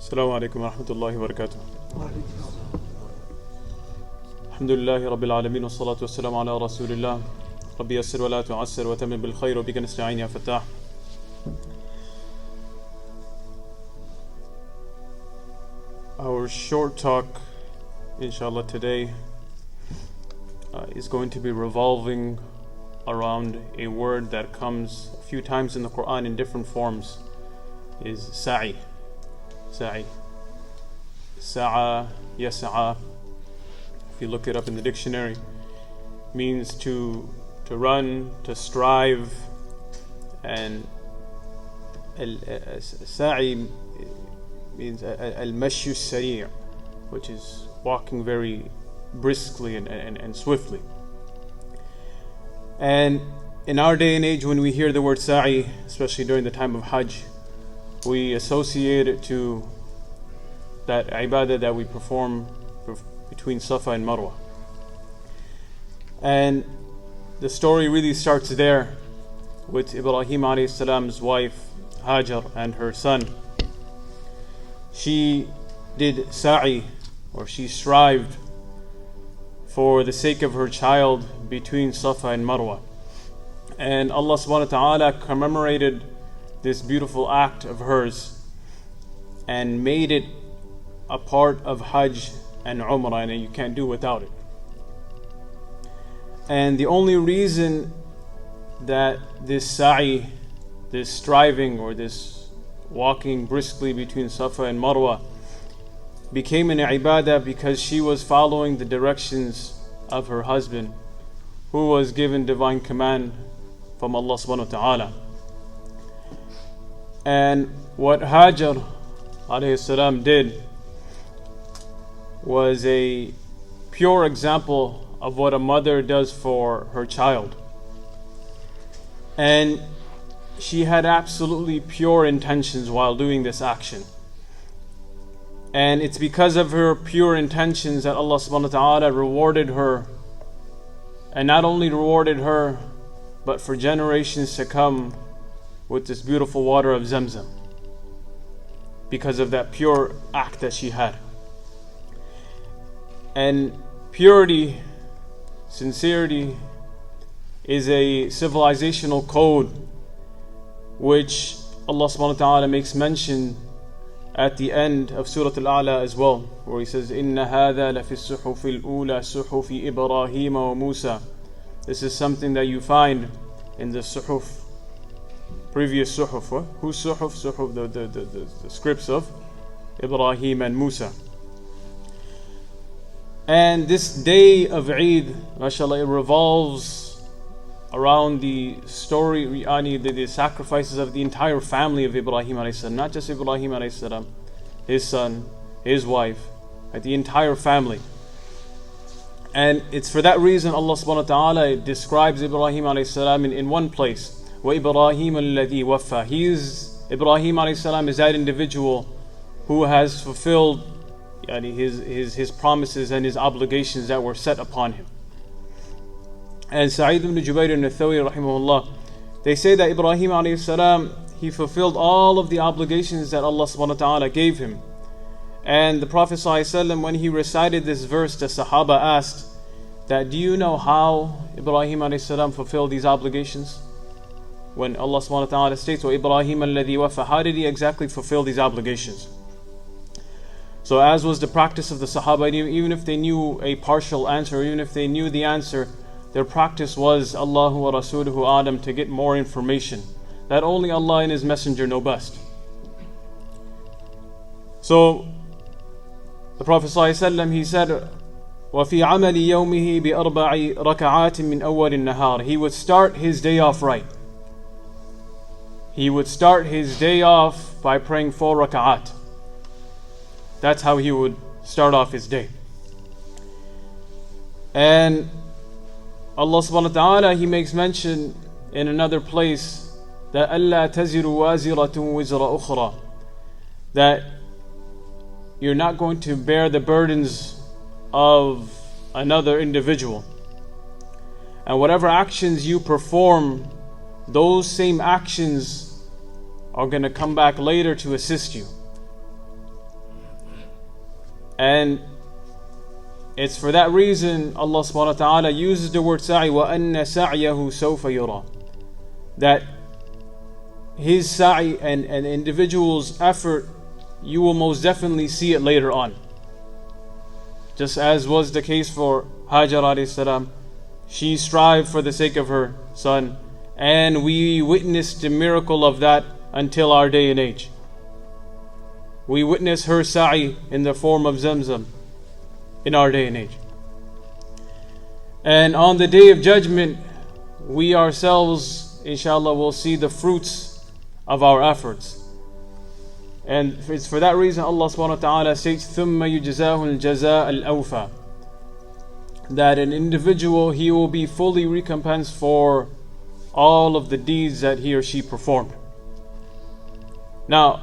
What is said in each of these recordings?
السلام عليكم ورحمة الله وبركاته. الحمد لله رب العالمين والصلاة والسلام على رسول الله. ربي يسر ولا تعسر وتمم بالخير وبك نستعين يا فتاح. Our short talk, inshallah, today is going to be revolving around a word that comes a few times in the Quran in different forms, is sʿaī. Sʿaī. Sʿaā, yas'a. If you look it up in the dictionary, means to run, to strive, and sʿaī means al-mashyu sari', which is walking very briskly and swiftly. And in our day and age, when we hear the word sʿaī, especially during the time of Hajj, we associate it to that ibadah that we perform between Safa and Marwa. And the story really starts there with Ibrāhīm alayhi salam's wife Hajar and her son. She did sʿaī, or she strived for the sake of her child between Safa and Marwa. And Allah subhanahu wa ta'ala commemorated this beautiful act of hers and made it a part of Hajj and Umrah, and you can't do without it. And the only reason that this sʿaī, this striving or this walking briskly between Safa and Marwa, became an ibadah because she was following the directions of her husband, who was given divine command from Allah subhanahu wa ta'ala. And what Hajar alayhi salam did was a pure example of what a mother does for her child. And she had absolutely pure intentions while doing this action. And it's because of her pure intentions that Allah subhanahu wa ta'ala rewarded her. And not only rewarded her, but for generations to come with this beautiful water of Zamzam, because of that pure act that she had. And purity, sincerity, is a civilizational code which Allah subhanahu wa ta'ala makes mention at the end of Surah Al-A'la as well, where He says, إِنَّ هَذَا لَفِي الصُّحُفِ الْأُولَى صُحُفِ إِبْرَاهِيمَ وَمُوسَى. This is something that you find in the suhuf, previous suhuf. Whose suhuf? Suhuf, the scripts of Ibrāhīm and Musa. And this day of Eid, mashallah, it revolves around the story, the sacrifices of the entire family of Ibrāhīm alayhi salam. Not just Ibrāhīm alayhi salam, his son, his wife, the entire family. And it's for that reason Allah subhanahu wa ta'ala describes Ibrāhīm alayhi salam in one place. وَإِبْرَاهِيمَ الَّذِي وَفَّى. Ibrāhīm alayhi salam is that individual who has fulfilled his promises and his obligations that were set upon him. And Sa'id ibn Jubayr al-Nathawi rahimahullah, they say that Ibrāhīm alayhi salam, he fulfilled all of the obligations that Allah subhanahu wa ta'ala gave him. And the Prophet ﷺ, when he recited this verse, the Sahaba asked that, do you know how Ibrāhīm alayhi salam fulfilled these obligations? When Allah subhanahu wa ta'ala states, وَإِبْرَاهِيمَ الَّذِي وَفَّى, how did he exactly fulfill these obligations? So as was the practice of the Sahaba, even if they knew a partial answer, even if they knew the answer, their practice was Allahu wa Rasuluhu Adam, to get more information that only Allah and His Messenger know best. So the Prophet ﷺ, he said, وَفِي عَمَلِ يَوْمِهِ بِأَرْبَعِ رَكَعَاتٍ مِّنْ أَوَّلِ النَّهَارِ. He would start his day off right. He would start his day off by praying 4 raka'at. That's how he would start off his day. And Allah subhanahu wa ta'ala, He makes mention in another place that أَلَّا تَزِرُ وَازِرَةٌ وِزْرَ أُخْرَى, that you're not going to bear the burdens of another individual. And whatever actions you perform, those same actions are going to come back later to assist you. And it's for that reason Allah subhanahu wa ta'ala uses the word sʿaī, وَأَنَّ سَعْيَهُ سَوْفَ يُرَى, that his sʿaī and an individual's effort, you will most definitely see it later on. Just as was the case for Hajar alayhi salam, she strived for the sake of her son, and we witnessed the miracle of that until our day and age. We witness her sӓī in the form of Zamzam in our day and age. And on the day of judgment, we ourselves, inshallah, will see the fruits of our efforts. And it's for that reason Allah subhanahu wa ta'ala states, ثُمَّ يُجْزَاهُ الْجَزَاءَ الْأَوْفَى, that an individual, he will be fully recompensed for all of the deeds that he or she performed. Now,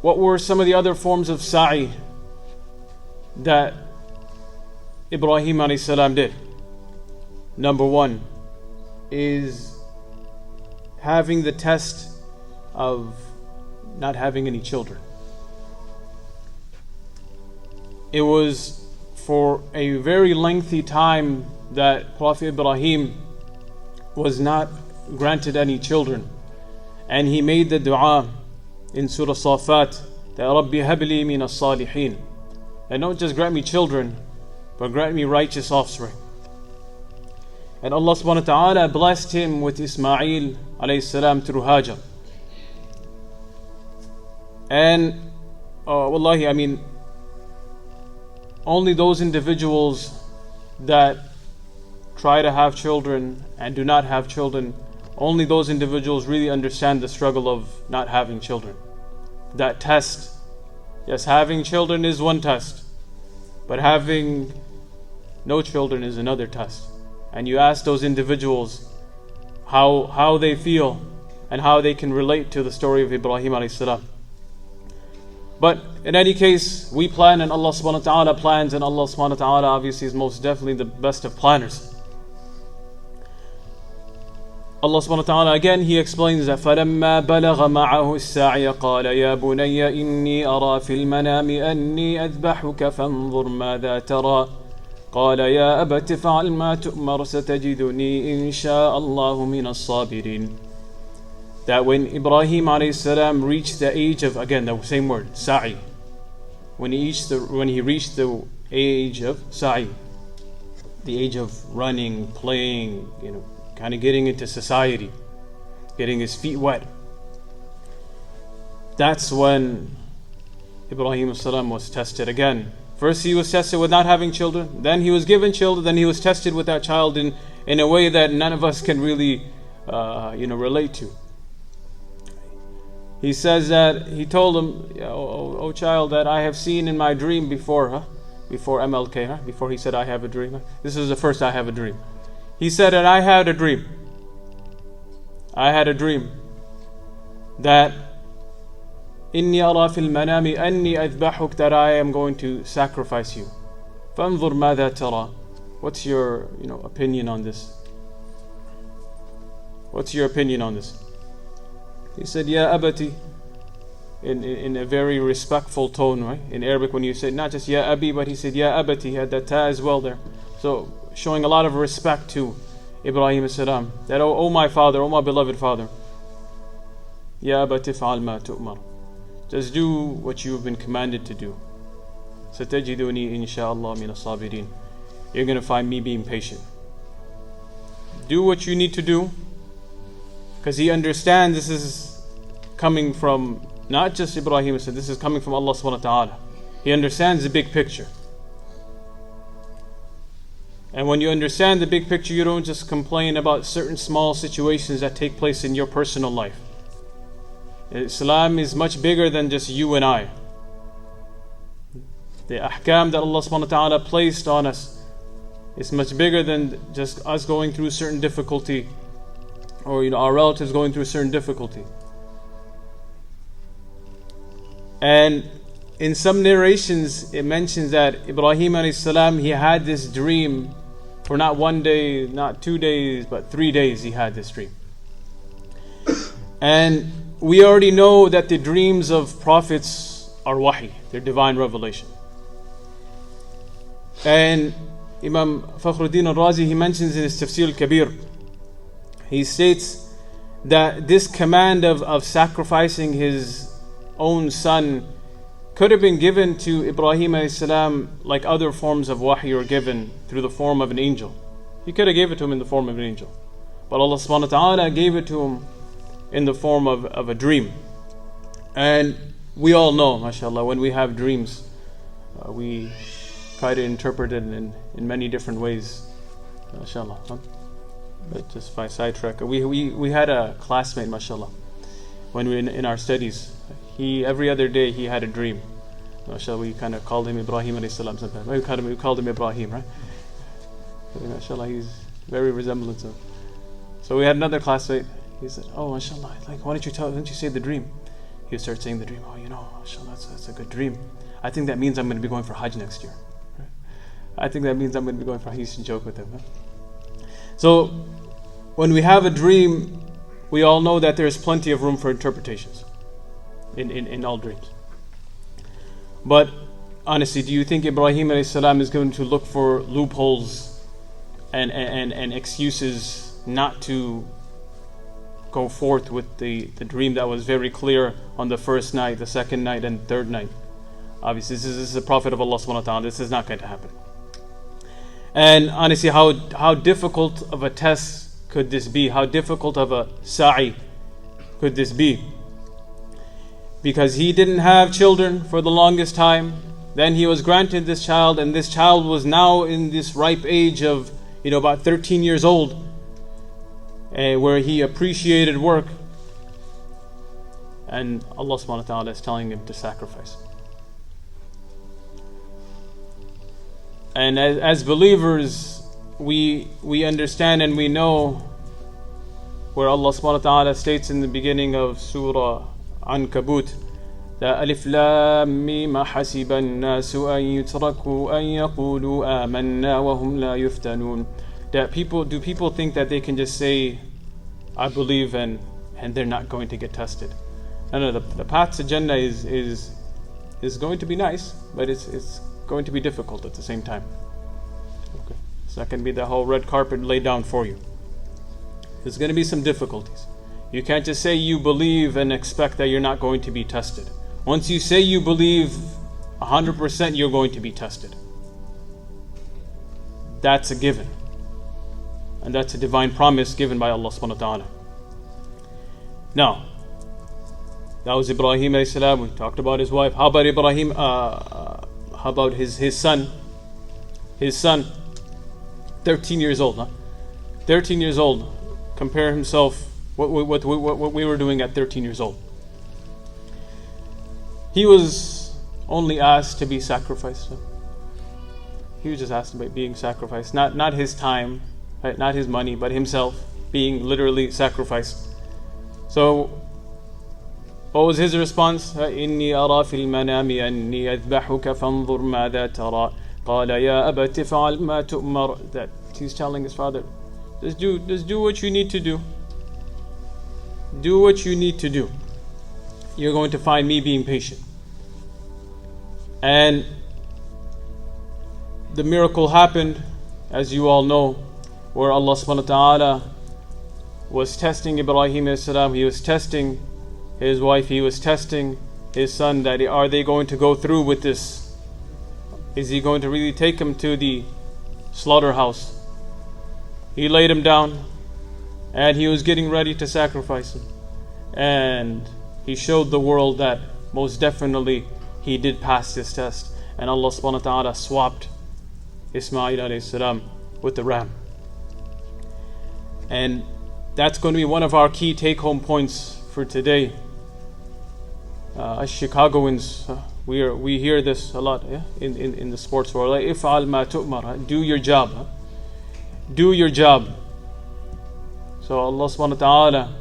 what were some of the other forms of sӓī that Ibrāhīm alayhi salam did? Number one is having the test of not having any children. It was for a very lengthy time that Prophet Ibrāhīm was not granted any children, and he made the dua in Surah Safat that Rabbi habli min as-salihin, and don't just grant me children, but grant me righteous offspring. And Allah subhanahu wa ta'ala blessed him with Ismail alayhi salam through Hajar. And wallahi, I mean, only those individuals that try to have children and do not have children, only those individuals really understand the struggle of not having children. That test, yes, having children is one test, but having no children is another test. And you ask those individuals how they feel and how they can relate to the story of Ibrāhīm alayhi salam. But in any case, we plan and Allah subhanahu wa ta'ala plans, and Allah subhanahu wa ta'ala obviously is most definitely the best of planners. Allah subhanahu wa ta'ala again, He explains that فَلَمَّا بَلَغَ مَعَهُ السَّعْيَ قَالَ يَا بُنَيَّ إِنِّي أَرَى فِي الْمَنَامِ أَنِّي أَذْبَحُكَ فَانظُرْ مَاذَا تَرَى قَالَ يَا أَبَتِ افْعَلْ مَا تُؤْمَرُ سَتَجِدُنِي إِنْ شَاءَ اللَّهُ مِنَ الصَّابِرِينَ. That when Ibrāhīm alayhi salam reached the age of, again the same word, sӓī, when he reached the age of sӓī, the age of running, playing, kind of getting into society, getting his feet wet, that's when Ibrāhīm salam was tested again. First he was tested with not having children, then he was given children, then he was tested with that child in a way that none of us can really relate to. He says that he told him, "O child, that I have seen in my dream before MLK, before he said I have a dream. This is the first I have a dream. He said that I had a dream. I had a dream that إني أرى في المنام أني أذبحك, that I am going to sacrifice you. فانظر ماذا ترى. What's your opinion on this? What's your opinion on this?" He said, "Ya abati," in a very respectful tone, right? In Arabic, when you say not just Ya abi, but he said Ya abati, he had that ta as well there. So showing a lot of respect to Ibrāhīm as-salam, that oh my father, oh my beloved father, Ya abati if'al ma tu'mar, just do what you have been commanded to do. Satajiduni insha'Allah min as-sabirin. You're going to find me being patient. Do what you need to do, because he understands this is coming from not just Ibrāhīm, this is coming from Allah subhanahu wa ta'ala. He understands the big picture. And when you understand the big picture, you don't just complain about certain small situations that take place in your personal life. Islam is much bigger than just you and I. The ahkam that Allah subhanahu wa ta'ala placed on us is much bigger than just us going through certain difficulty, or our relatives going through a certain difficulty. And in some narrations it mentions that Ibrāhīm alayhi salam, he had this dream for not one day, not 2 days, but 3 days he had this dream. And we already know that the dreams of prophets are wahi, they're divine revelation. And Imam Fakhruddin al-Razi, he mentions in his Tafsir al-Kabir, he states that this command of sacrificing his own son could have been given to Ibrāhīm alayhi salam like other forms of wahy are given through the form of an angel. He could have gave it to him in the form of an angel. But Allah subhanahu wa ta'ala gave it to him in the form of a dream. And we all know, mashallah, when we have dreams, we try to interpret it in many different ways, mashallah. But just by sidetrack, we had a classmate, mashallah, when we were in our studies. Every other day he had a dream. Mashallah, we kind of called him Ibrāhīm alayhi salam sometimes. We called him Ibrāhīm, right? Mashallah, he's very resemblant of. So we had another classmate. He said, "Oh, mashallah, like why don't you say the dream?" He would start saying the dream. "Oh, mashallah, that's a good dream. I think that means I'm going to be going for Hajj next year. Right? I think that means I'm going to be going for Hajj." He used to joke with him. Huh? So when we have a dream, we all know that there's plenty of room for interpretations in all dreams. But honestly, do you think Ibrāhīm alayhi salam is going to look for loopholes and excuses not to go forth with the dream that was very clear on the first night, the second night, and third night? Obviously, this is a prophet of Allah subhanahu wa ta'ala. This is not going to happen. And honestly, how difficult of a test could this be? How difficult of a sʿaī could this be? Because he didn't have children for the longest time. Then he was granted this child, and this child was now in this ripe age of about 13 years old, where he appreciated work, and Allah subhanahu wa ta'ala is telling him to sacrifice. And as believers, we understand and we know where Allah subhanahu wa ta'ala states in the beginning of Surah Ankabut that Alif Lam Mim Hasiba an-nasu an yutraku an yaqulu amanna wa hum la yuftanun. That people think that they can just say, "I believe," and they're not going to get tested. No, the path to Jannah is going to be nice, but it's going to be difficult at the same time. Okay, it's not going to be the whole red carpet laid down for you. There's going to be some difficulties. You can't just say you believe and expect that you're not going to be tested. Once you say you believe 100%, you're going to be tested. That's a given. And that's a divine promise given by Allah subhanahu wa ta'ala. Now, that was Ibrāhīm alayhi salam. We talked about his wife. How about Ibrāhīm? How about his son? His son, 13 years old. 13 years old. Compare himself, what we were doing at 13 years old. He was only asked to be sacrificed. He was just asked about being sacrificed. Not his time, right? Not his money, but himself being literally sacrificed. So, what was his response? إِنِّي أَرَى فِي الْمَنَامِ أَنِّي أَذْبَحُكَ فَانظُرْ مَاذَا تَرَى قَالَ يَا أَبَتِ افْعَلْ مَا تُؤْمَرُ. That he's telling his father, just do what you need to do. Do what you need to do. You're going to find me being patient. And the miracle happened, as you all know, where Allah subhanahu wa ta'ala was testing Ibrāhīm alayhi salam. He was testing his wife, he was testing his son, that are they going to go through with this? Is he going to really take him to the slaughterhouse? He laid him down and he was getting ready to sacrifice him. And he showed the world that most definitely he did pass this test. And Allah subhanahu wa ta'ala swapped Ismail alayhi salam with the ram. And that's going to be one of our key take-home points for today. As Chicagoans, we hear this a lot, yeah? in the sports world. Like, if'al ma tu'mar, do your job. Do your job. So Allah subhanahu wa ta'ala,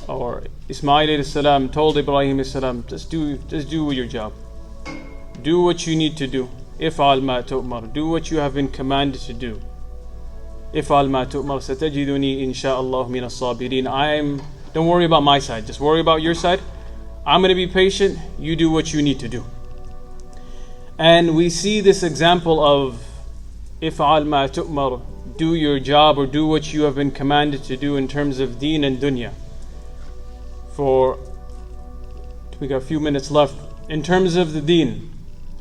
or Ismail alayhi salam, told Ibrāhīm alayhi salam, just do your job. Do what you need to do. If'al ma tu'mar, do what you have been commanded to do. If'al ma tu'mar satajiduni insha'Allah min as-sabirin. Don't worry about my side, just worry about your side. I'm going to be patient, you do what you need to do. And we see this example of if'al ma tu'mar, do your job or do what you have been commanded to do in terms of deen and dunya. We got a few minutes left. In terms of the deen,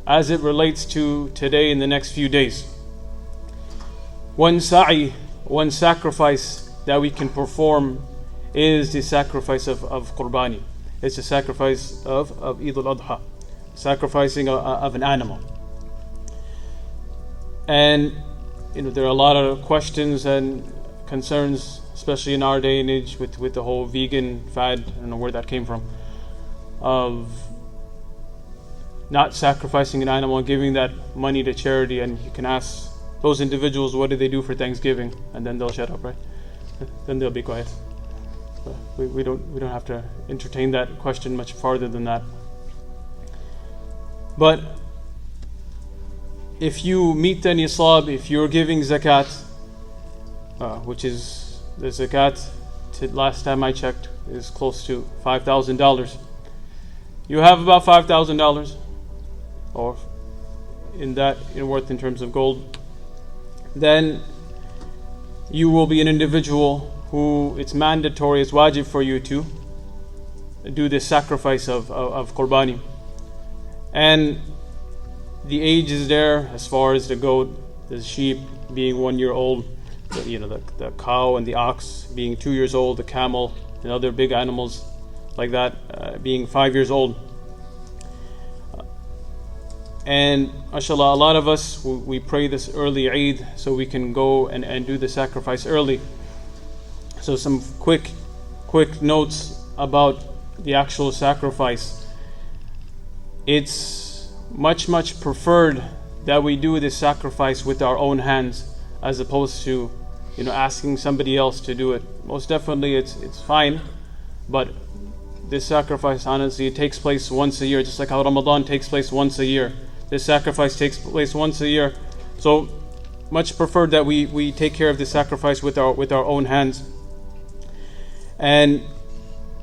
as it relates to today in the next few days, one sʿaī, one sacrifice that we can perform is the sacrifice of qurbani. It's the sacrifice of Eid al-Adha, sacrificing of an animal. And there are a lot of questions and concerns, especially in our day and age with the whole vegan fad. I don't know where that came from, of not sacrificing an animal and giving that money to charity. And you can ask those individuals, what do they do for Thanksgiving? And then they'll shut up, right? Then they'll be quiet. We don't have to entertain that question much farther than that. But if you meet the nisab, if you're giving zakat, which is the zakat, last time I checked, is close to $5,000. You have about $5,000, or in worth in terms of gold. Then you will be an individual who it's mandatory, it's wajib for you to do this sacrifice of qurbani. And the age is there as far as the goat, the sheep being 1 year old, the cow and the ox being 2 years old, the camel and other big animals like that being 5 years old. And mashallah, a lot of us, we pray this early Eid so we can go and do the sacrifice early. So some quick notes about the actual sacrifice. It's much preferred that we do this sacrifice with our own hands as opposed to asking somebody else to do it. Most definitely it's fine, but this sacrifice, honestly, it takes place once a year, just like how Ramadan takes place once a year. This sacrifice takes place once a year. So much preferred that we take care of this sacrifice with our own hands. And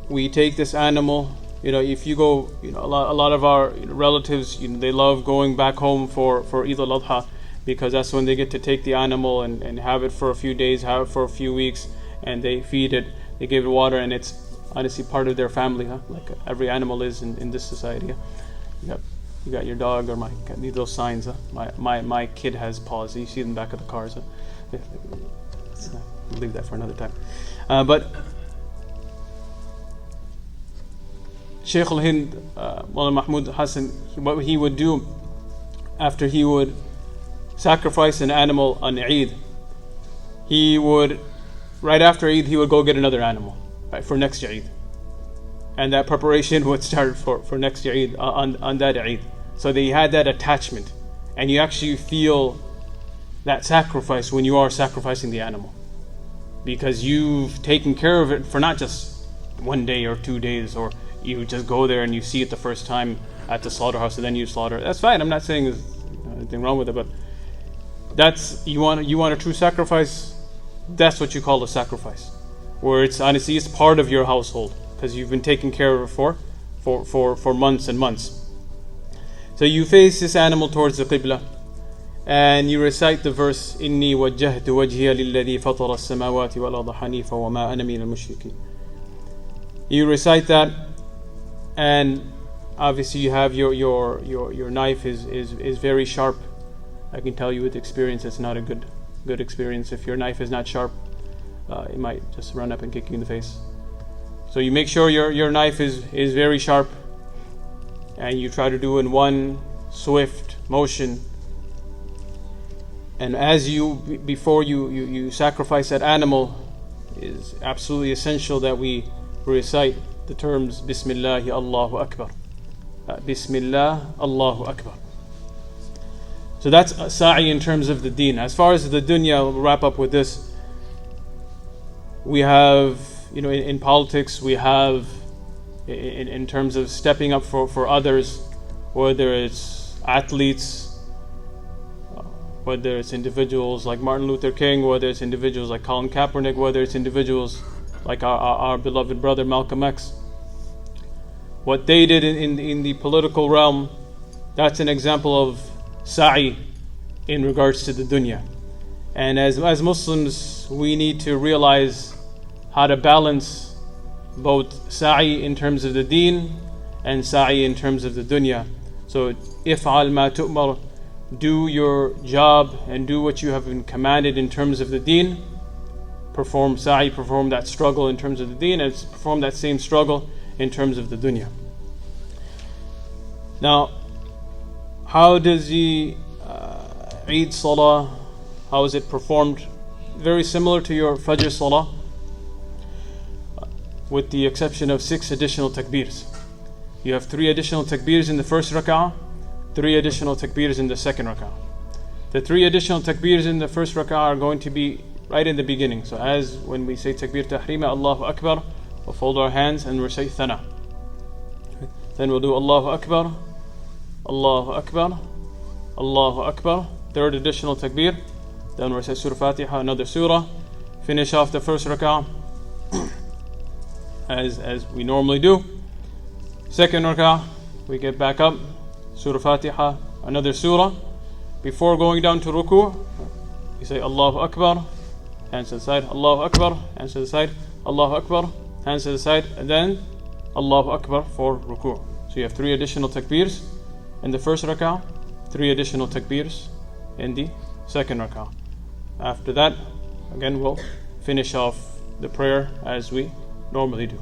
we take this animal. If you go, a lot of our relatives, they love going back home for Eid al-Adha, because that's when they get to take the animal and have it for a few days, have it for a few weeks, and they feed it, they give it water, and it's honestly part of their family, like every animal is in this society. You got your dog, or need those signs. My kid has paws. You see them in the back of the cars. We'll leave that for another time. But Shaykh al-Hind, Mawlana Mahmud Hassan, what he would do after he would sacrifice an animal on Eid, he would, right after Eid, he would go get another animal, right, for next Eid. And that preparation would start for next Eid, on that Eid. So they had that attachment, and you actually feel that sacrifice when you are sacrificing the animal, because you've taken care of it for not just 1 day or 2 days, or you just go there and you see it the first time at the slaughterhouse and then you slaughter it. That's fine. I'm not saying there's anything wrong with it, but that's you want a true sacrifice. That's what you call a sacrifice, where it's honestly it's part of your household because you've been taking care of it for months and months. So you face this animal towards the Qibla, and you recite the verse, إِنِّي وَجَّهْتُ وَجْهِيَ لِلَّذِي فَطَرَ السَّمَاوَاتِ وَالْأَرْضَ حَنِيفًا وَمَا أَنَا مِنَ الْمُشْرِكِينَ. You recite that, and obviously you have your knife is very sharp. I can tell you with experience it's not a good experience. If your knife is not sharp, it might just run up and kick you in the face. So you make sure your knife is very sharp, and you try to do in one swift motion. And before you sacrifice that animal, it is absolutely essential that we recite the terms Bismillah, Allahu Akbar. Bismillah, Allahu Akbar. So that's sʿaī in terms of the deen. As far as the dunya, we'll wrap up with this. We have, in politics, we have, in terms of stepping up for others, whether it's athletes, whether it's individuals like Martin Luther King, whether it's individuals like Colin Kaepernick, whether it's individuals like our beloved brother Malcolm X. What they did in the political realm That's an example of sʿaī in regards to the dunya. And as Muslims, we need to realize how to balance both sʿaī in terms of the deen and sʿaī in terms of the dunya. So, if'al ma tu'mar, do your job and do what you have been commanded in terms of the deen. Perform sʿaī, perform that struggle in terms of the deen, and perform that same struggle in terms of the dunya. Now, how does the Eid Salah, how is it performed? Very similar to your Fajr Salah, with the exception of 6 additional takbirs. You have 3 additional takbirs in the first rak'ah, 3 additional takbirs in the second rak'ah. The 3 additional takbirs in the first rak'ah are going to be right in the beginning. So as when we say takbir tahrima, Allahu Akbar, we'll fold our hands and recite thana. Then we'll do Allahu Akbar, Allahu Akbar, Allahu Akbar, 3rd additional takbir. Then we'll recite Surah Fatiha, another surah. Finish off the first rak'ah as we normally do. Second rak'ah, we get back up, Surah Fatiha, another surah. Before going down to ruku', we say Allahu Akbar, hands to the side, Allahu Akbar, hands to the side, Allahu Akbar, hands to the side, and then Allahu Akbar for ruku'. So you have 3 additional takbirs in the first rak'ah, 3 additional takbirs in the second rak'ah. After that, again, we'll finish off the prayer as we normally do.